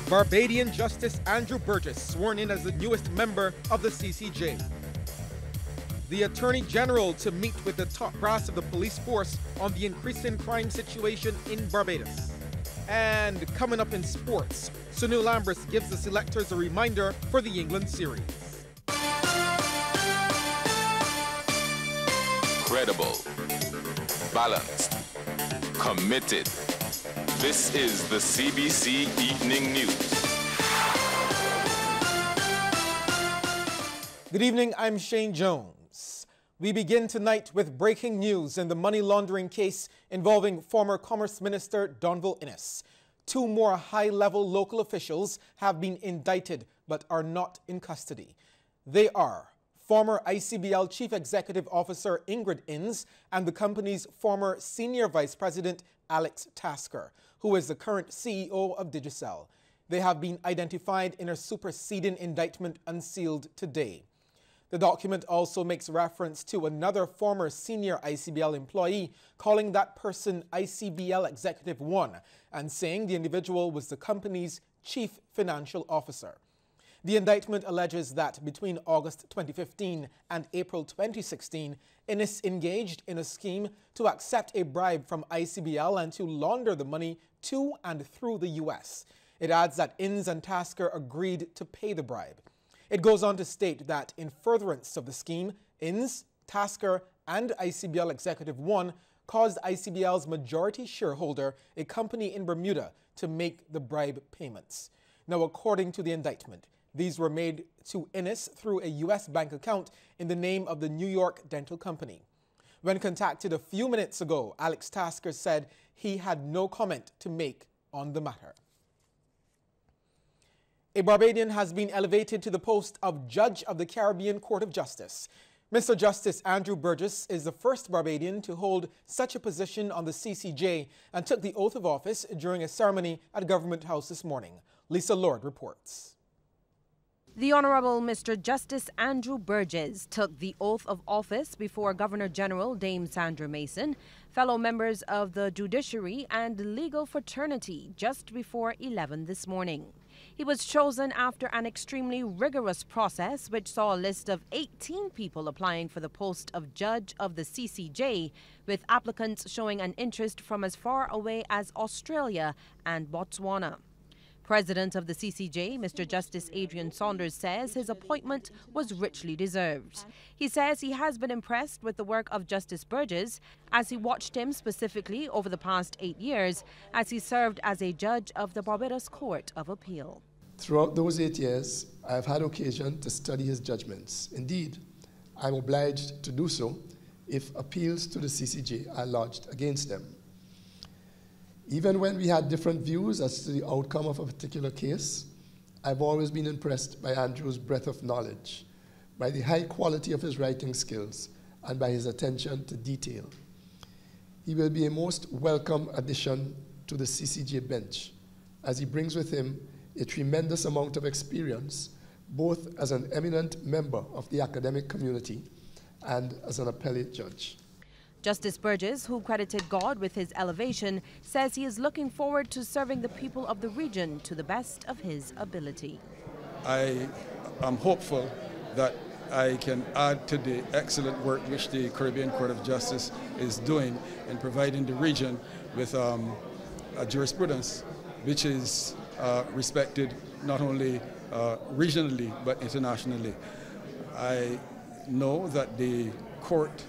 Barbadian Justice Andrew Burgess sworn in as the newest member of the CCJ. The Attorney General to meet with the top brass of the police force on the increasing crime situation in Barbados. And coming up in sports, Sunil Lambris gives the selectors a reminder for the England series. Credible, balanced, committed. This is the CBC Evening News. Good evening, I'm Shane Jones. We begin tonight with breaking news in the money laundering case involving former Commerce Minister Donville Innes. Two more high-level local officials have been indicted but are not in custody. They are former ICBL Chief Executive Officer Ingrid Innes and the company's former Senior Vice President Alex Tasker, who is the current CEO of Digicel. They have been identified in a superseding indictment unsealed today. The document also makes reference to another former senior ICBL employee, calling that person ICBL Executive 1 and saying the individual was the company's chief financial officer. The indictment alleges that between August 2015 and April 2016, Innes engaged in a scheme to accept a bribe from ICBL and to launder the money to and through the U.S. It adds that Innes and Tasker agreed to pay the bribe. It goes on to state that in furtherance of the scheme, Innes, Tasker, and ICBL Executive 1 caused ICBL's majority shareholder, a company in Bermuda, to make the bribe payments. Now, according to the indictment, these were made to Innes through a U.S. bank account in the name of the New York dental company. When contacted a few minutes ago, Alex Tasker said he had no comment to make on the matter. A Barbadian has been elevated to the post of Judge of the Caribbean Court of Justice. Mr. Justice Andrew Burgess is the first Barbadian to hold such a position on the CCJ and took the oath of office during a ceremony at Government House this morning. Lisa Lord reports. The Honourable Mr. Justice Andrew Burgess took the oath of office before Governor-General Dame Sandra Mason, fellow members of the judiciary and legal fraternity just before 11 this morning. He was chosen after an extremely rigorous process which saw a list of 18 people applying for the post of Judge of the CCJ, with applicants showing an interest from as far away as Australia and Botswana. President of the CCJ, Mr. Justice Adrian Saunders, says his appointment was richly deserved. He says he has been impressed with the work of Justice Burgess as he watched him specifically over the past 8 years as he served as a judge of the Barbados Court of Appeal. Throughout those 8 years, I have had occasion to study his judgments. Indeed, I am obliged to do so if appeals to the CCJ are lodged against them. Even when we had different views as to the outcome of a particular case, I've always been impressed by Andrew's breadth of knowledge, by the high quality of his writing skills, and by his attention to detail. He will be a most welcome addition to the CCJ bench, as he brings with him a tremendous amount of experience, both as an eminent member of the academic community and as an appellate judge. Justice Burgess, who credited God with his elevation, says he is looking forward to serving the people of the region to the best of his ability. I am hopeful that I can add to the excellent work which the Caribbean Court of Justice is doing in providing the region with a jurisprudence which is respected not only regionally but internationally. I know that the court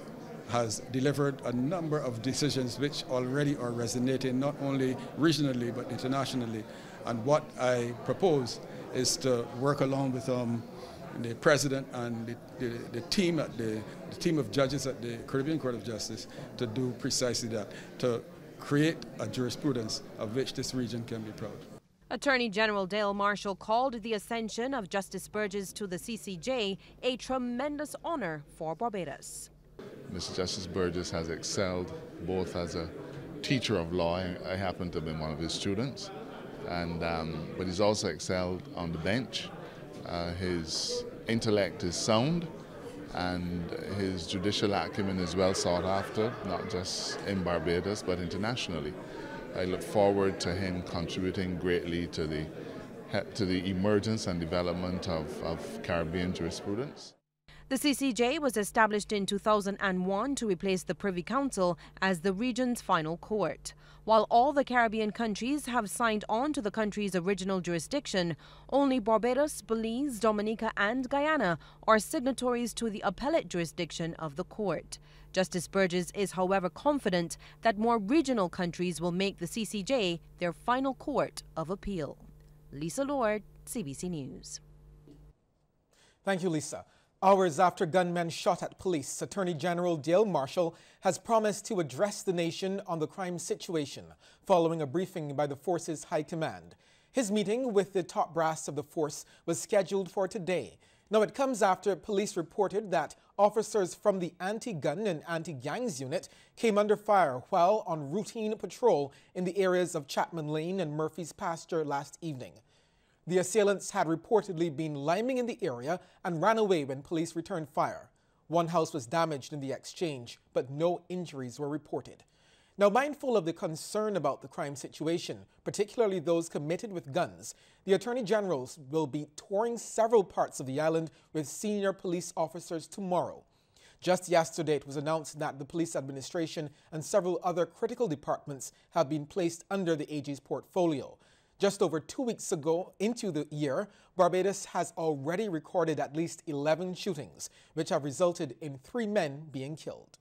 has delivered a number of decisions which already are resonating not only regionally but internationally. And what I propose is to work along with the President and the team of judges at the Caribbean Court of Justice to do precisely that, to create a jurisprudence of which this region can be proud. Attorney General Dale Marshall called the ascension of Justice Burgess to the CCJ a tremendous honor for Barbados. Mr. Justice Burgess has excelled both as a teacher of law. I happen to have been one of his students, but he's also excelled on the bench. His intellect is sound and his judicial acumen is well sought after, not just in Barbados but internationally. I look forward to him contributing greatly to the to the emergence and development of Caribbean jurisprudence. The CCJ was established in 2001 to replace the Privy Council as the region's final court. While all the Caribbean countries have signed on to the country's original jurisdiction, only Barbados, Belize, Dominica and Guyana are signatories to the appellate jurisdiction of the court. Justice Burgess is, however, confident that more regional countries will make the CCJ their final court of appeal. Lisa Lord, CBC News. Thank you, Lisa. Hours after gunmen shot at police, Attorney General Dale Marshall has promised to address the nation on the crime situation following a briefing by the force's high command. His meeting with the top brass of the force was scheduled for today. Now, it comes after police reported that officers from the anti-gun and anti-gangs unit came under fire while on routine patrol in the areas of Chapman Lane and Murphy's Pasture last evening. The assailants had reportedly been liming in the area and ran away when police returned fire. One house was damaged in the exchange, but no injuries were reported. Now, mindful of the concern about the crime situation, particularly those committed with guns, the Attorney General will be touring several parts of the island with senior police officers tomorrow. Just yesterday, it was announced that the police administration and several other critical departments have been placed under the AG's portfolio. Just over 2 weeks ago into the year, Barbados has already recorded at least 11 shootings, which have resulted in 3 men being killed.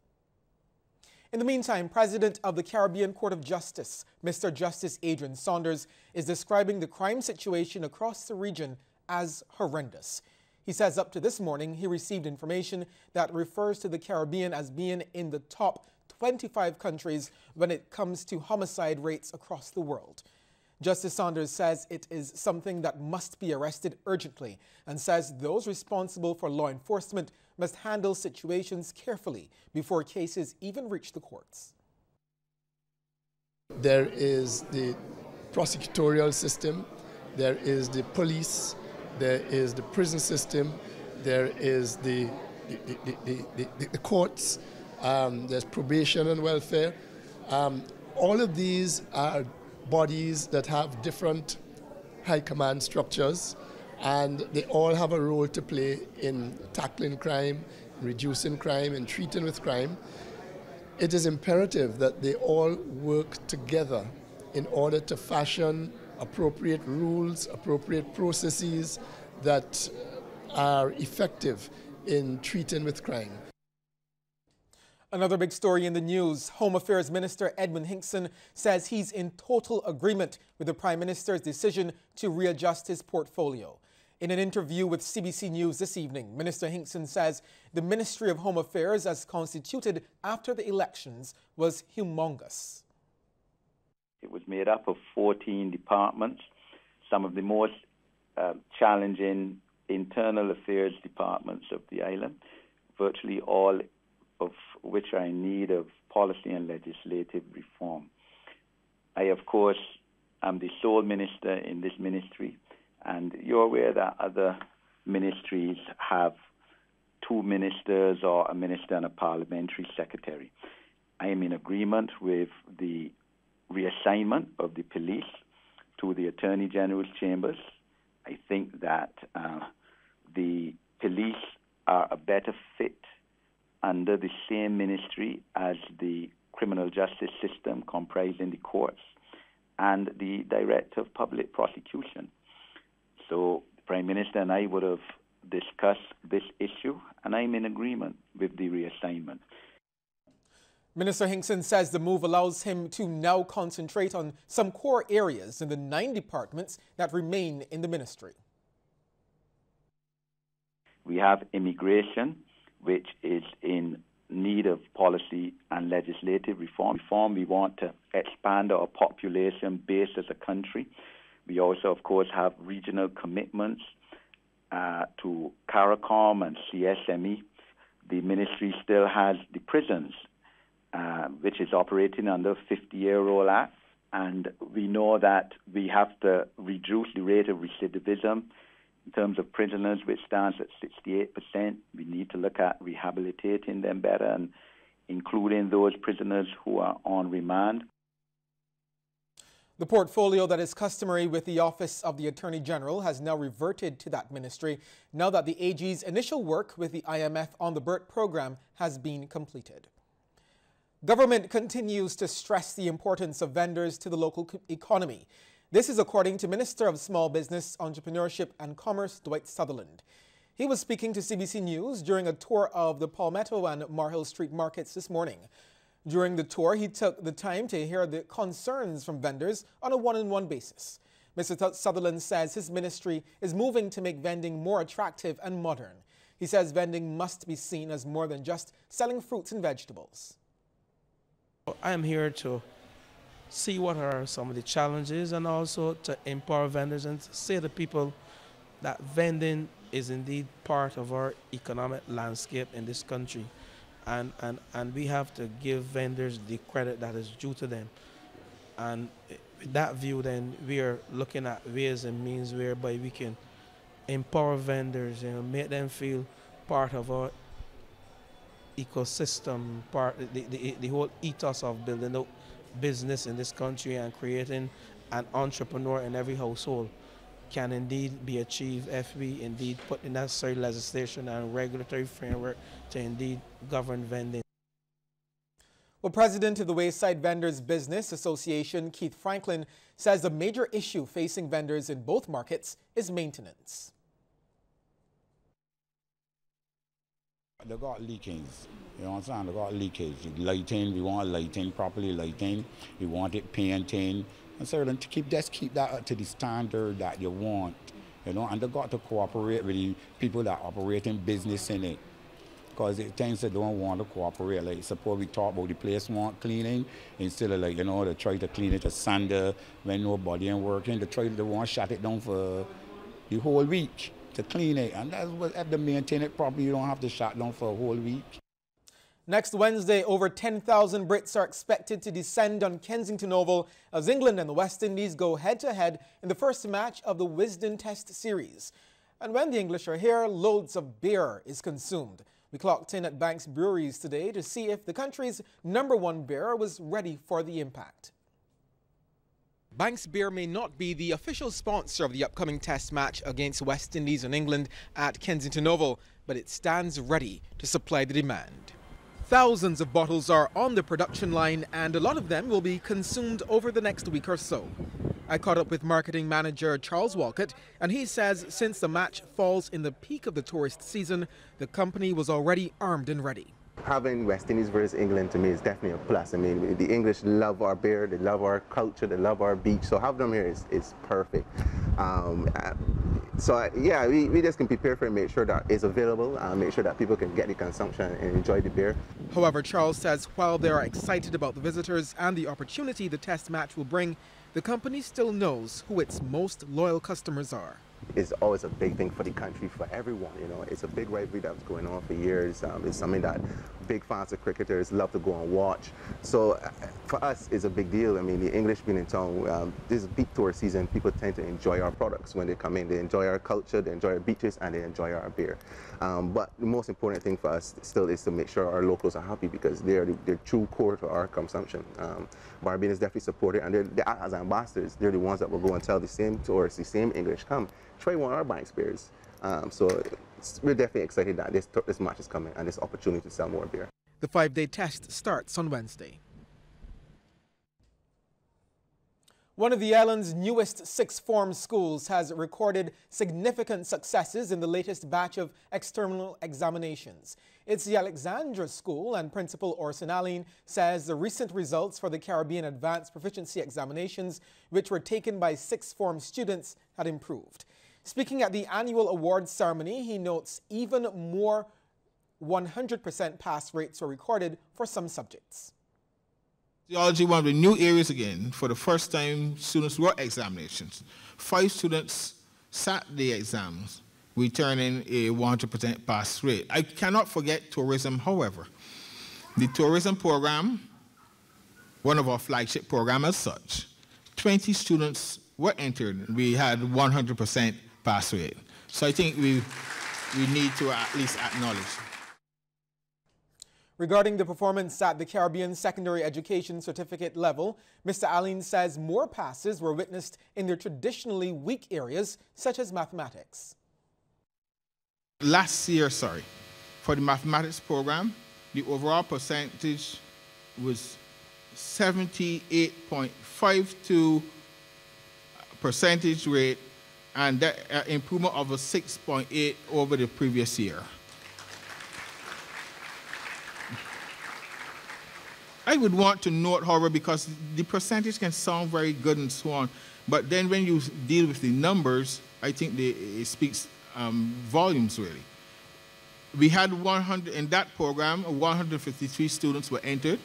In the meantime, President of the Caribbean Court of Justice, Mr. Justice Adrian Saunders, is describing the crime situation across the region as horrendous. He says up to this morning, he received information that refers to the Caribbean as being in the top 25 countries when it comes to homicide rates across the world. Justice Saunders says it is something that must be arrested urgently and says those responsible for law enforcement must handle situations carefully before cases even reach the courts. There is the prosecutorial system, there is the police, there is the prison system, there is the courts, there's probation and welfare. All of these are bodies that have different high command structures, and they all have a role to play in tackling crime, reducing crime, and treating with crime. It is imperative that they all work together in order to fashion appropriate rules, appropriate processes that are effective in treating with crime. Another big story in the news, Home Affairs Minister Edmund Hinkson says he's in total agreement with the Prime Minister's decision to readjust his portfolio. In an interview with CBC News this evening, Minister Hinkson says the Ministry of Home Affairs, as constituted after the elections, was humongous. It was made up of 14 departments, some of the most challenging internal affairs departments of the island, virtually all of which are in need of policy and legislative reform. I, of course, am the sole minister in this ministry, and you're aware that other ministries have 2 ministers or a minister and a parliamentary secretary. I am in agreement with the reassignment of the police to the Attorney General's chambers. I think that the police are a better fit under the same ministry as the criminal justice system comprising the courts and the Director of Public Prosecution. So the Prime Minister and I would have discussed this issue, and I'm in agreement with the reassignment. Minister Hinkson says the move allows him to now concentrate on some core areas in the 9 departments that remain in the ministry. We have immigration, which is in need of policy and legislative reform. We want to expand our population base as a country. We also, of course, have regional commitments to CARICOM and CSME. The ministry still has the prisons, which is operating under 50-year rule act, and we know that we have to reduce the rate of recidivism. In terms of prisoners, which stands at 68%, we need to look at rehabilitating them better and including those prisoners who are on remand. The portfolio that is customary with the Office of the Attorney General has now reverted to that ministry now that the AG's initial work with the IMF on the BERT program has been completed. Government continues to stress the importance of vendors to the local economy. This is according to Minister of Small Business, Entrepreneurship and Commerce, Dwight Sutherland. He was speaking to CBC News during a tour of the Palmetto and Marhill Street markets this morning. During the tour, he took the time to hear the concerns from vendors on a one-on-one basis. Mr. Sutherland says his ministry is moving to make vending more attractive and modern. He says vending must be seen as more than just selling fruits and vegetables. I am here to see what are some of the challenges and also to empower vendors and to say to people that vending is indeed part of our economic landscape in this country. And we have to give vendors the credit that is due to them. And with that view, then we are looking at ways and means whereby we can empower vendors, make them feel part of our ecosystem, the whole ethos of building a business in this country and creating an entrepreneur in every household can indeed be achieved if we indeed put the necessary legislation and regulatory framework to indeed govern vending. Well, President of the Wayside Vendors Business Association, Keith Franklin, says the major issue facing vendors in both markets is maintenance. They got leakings, you know what I'm saying? They got leakage. Lighting, we want lighting, properly lighting. We want it painting. And so then to keep that up to the standard that you want, you know, and they got to cooperate with the people that operate in business in it. Because it tends they don't want to cooperate. Like, suppose we talk about the place want cleaning, instead of, like, you know, they try to clean it to Sunday when nobody ain't working, they want to shut it down for the whole week to clean it. And that's what, if they maintain it properly, you don't have to shut down for a whole week. Next Wednesday, over 10,000 Brits are expected to descend on Kensington Oval as England and the West Indies go head-to-head in the first match of the Wisden Test series. And when the English are here, loads of beer is consumed. We clocked in at Banks Breweries today to see if the country's #1 beer was ready for the impact. Banks Beer may not be the official sponsor of the upcoming Test match against West Indies and England at Kensington Oval, but it stands ready to supply the demand. Thousands of bottles are on the production line, and a lot of them will be consumed over the next week or so. I caught up with marketing manager Charles Walcott, and he says since the match falls in the peak of the tourist season, the company was already armed and ready. Having West Indies versus England to me is definitely a plus. I mean, the English love our beer, they love our culture, they love our beach, so having them here is perfect. Yeah, we just can prepare for it, make sure that it's available, make sure that people can get the consumption and enjoy the beer. However, Charles says while they are excited about the visitors and the opportunity the Test match will bring, the company still knows who its most loyal customers are. It's always a big thing for the country, for everyone, you know. It's a big rivalry that's going on for years. It's something that big fans of cricketers love to go and watch. So for us, it's a big deal. I mean, the English being in town, this is peak tour season, people tend to enjoy our products when they come in. They enjoy our culture, they enjoy our beaches, and they enjoy our beer. But the most important thing for us still is to make sure our locals are happy, because they're true core to our consumption. Barbadians definitely support it, and they're as ambassadors. They're the ones that will go and tell the same tourists, the same English, come try one of our Banks beers. So we're definitely excited that this match is coming and this opportunity to sell more beer. The 5-day test starts on Wednesday. One of the island's newest sixth form schools has recorded significant successes in the latest batch of external examinations. It's the Alexandra School, and Principal Orson Allen says the recent results for the Caribbean Advanced Proficiency Examinations, which were taken by sixth form students, had improved. Speaking at the annual awards ceremony, he notes even more 100% pass rates were recorded for some subjects. Theology, one of the new areas again. For the first time, students wrote examinations. 5 students sat the exams, returning a 100% pass rate. I cannot forget tourism, however. The tourism program, one of our flagship programs as such, 20 students were entered. We had 100% pass rate. So I think we need to at least acknowledge. Regarding the performance at the Caribbean secondary education certificate level, Mr. Allen says more passes were witnessed in their traditionally weak areas, such as mathematics. Last year, for the mathematics program, the overall percentage was 78.52 percentage rate, and that improvement of a 6.8 over the previous year. I would want to note, however, because the percentage can sound very good and so on, but then when you deal with the numbers, I think it speaks volumes, really. We had 100, in that program, 153 students were entered.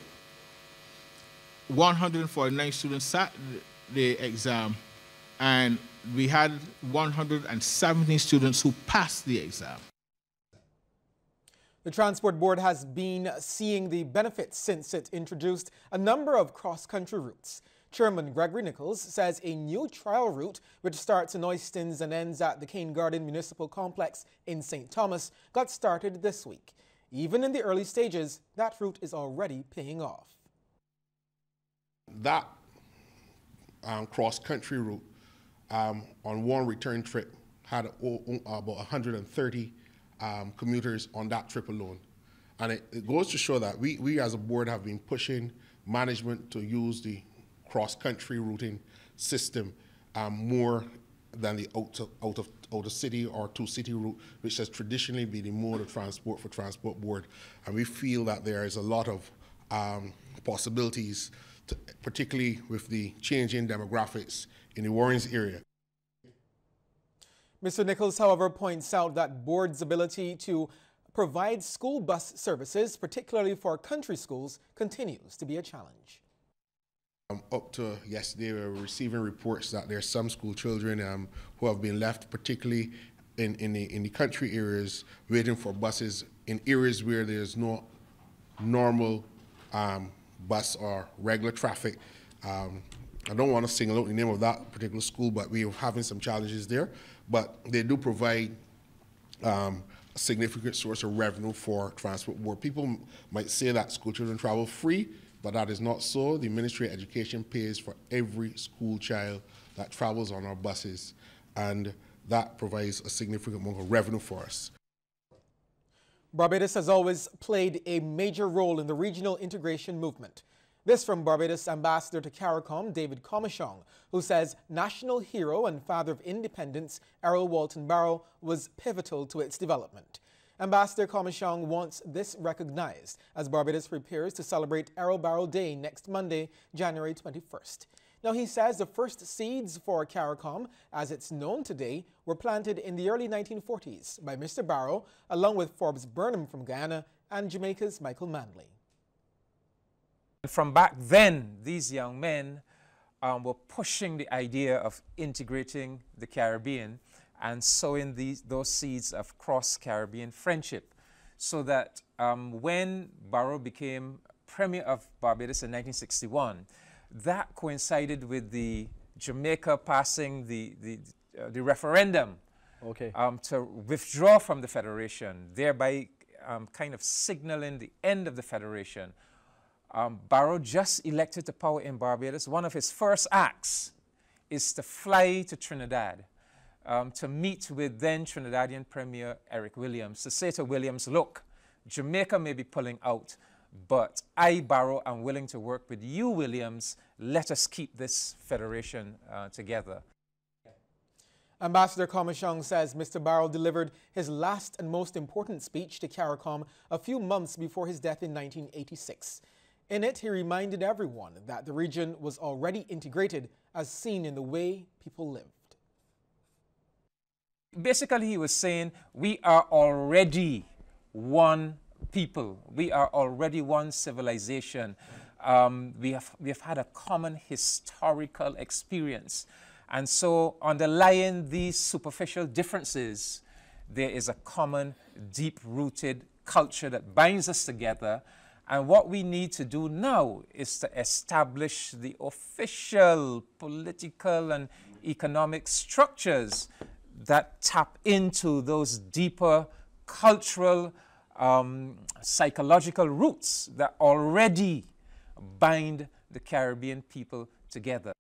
149 students sat the exam, and we had 170 students who passed the exam. The Transport Board has been seeing the benefits since it introduced a number of cross-country routes. Chairman Gregory Nichols says a new trial route, which starts in Oistins and ends at the Cane Garden Municipal Complex in St. Thomas, got started this week. Even in the early stages, that route is already paying off. That cross-country route on one return trip had about 130 commuters on that trip alone. And it goes to show that we as a board have been pushing management to use the cross-country routing system more than the out of city or to city route, which has traditionally been the mode of transport for Transport Board. And we feel that there is a lot of possibilities, particularly with the changing demographics in the Warrens area. Mr. Nichols, however, points out that board's ability to provide school bus services, particularly for country schools, continues to be a challenge. Up to yesterday, we were receiving reports that there are some school children who have been left, particularly in the country areas, waiting for buses in areas where there's no normal bus or regular traffic. I don't want to single out the name of that particular school, but we are having some challenges there. But they do provide a significant source of revenue for Transport Board. People might say that school children travel free, but that is not so. The Ministry of Education pays for every school child that travels on our buses, and that provides a significant amount of revenue for us. Barbados has always played a major role in the regional integration movement. This from Barbados Ambassador to CARICOM, David Comishong, who says national hero and father of independence Errol Walton Barrow was pivotal to its development. Ambassador Comishong wants this recognized as Barbados prepares to celebrate Errol Barrow Day next Monday, January 21st. Now, he says the first seeds for CARICOM, as it's known today, were planted in the early 1940s by Mr. Barrow, along with Forbes Burnham from Guyana and Jamaica's Michael Manley. From back then, these young men were pushing the idea of integrating the Caribbean and sowing those seeds of cross-Caribbean friendship, so that when Barrow became Premier of Barbados in 1961, that coincided with the Jamaica passing the referendum to withdraw from the Federation, thereby kind of signaling the end of the Federation. Barrow, just elected to power in Barbados, one of his first acts is to fly to Trinidad to meet with then Trinidadian Premier Eric Williams, to say to Williams, look, Jamaica may be pulling out, but I, Barrow, am willing to work with you, Williams. Let us keep this federation together. Ambassador Comishong says Mr. Barrow delivered his last and most important speech to CARICOM a few months before his death in 1986. In it, he reminded everyone that the region was already integrated, as seen in the way people lived. Basically, he was saying, we are already one people. We are already one civilization. We have had a common historical experience. And so, underlying these superficial differences, there is a common, deep-rooted culture that binds us together. And what we need to do now is to establish the official political and economic structures that tap into those deeper cultural psychological roots that already bind the Caribbean people together.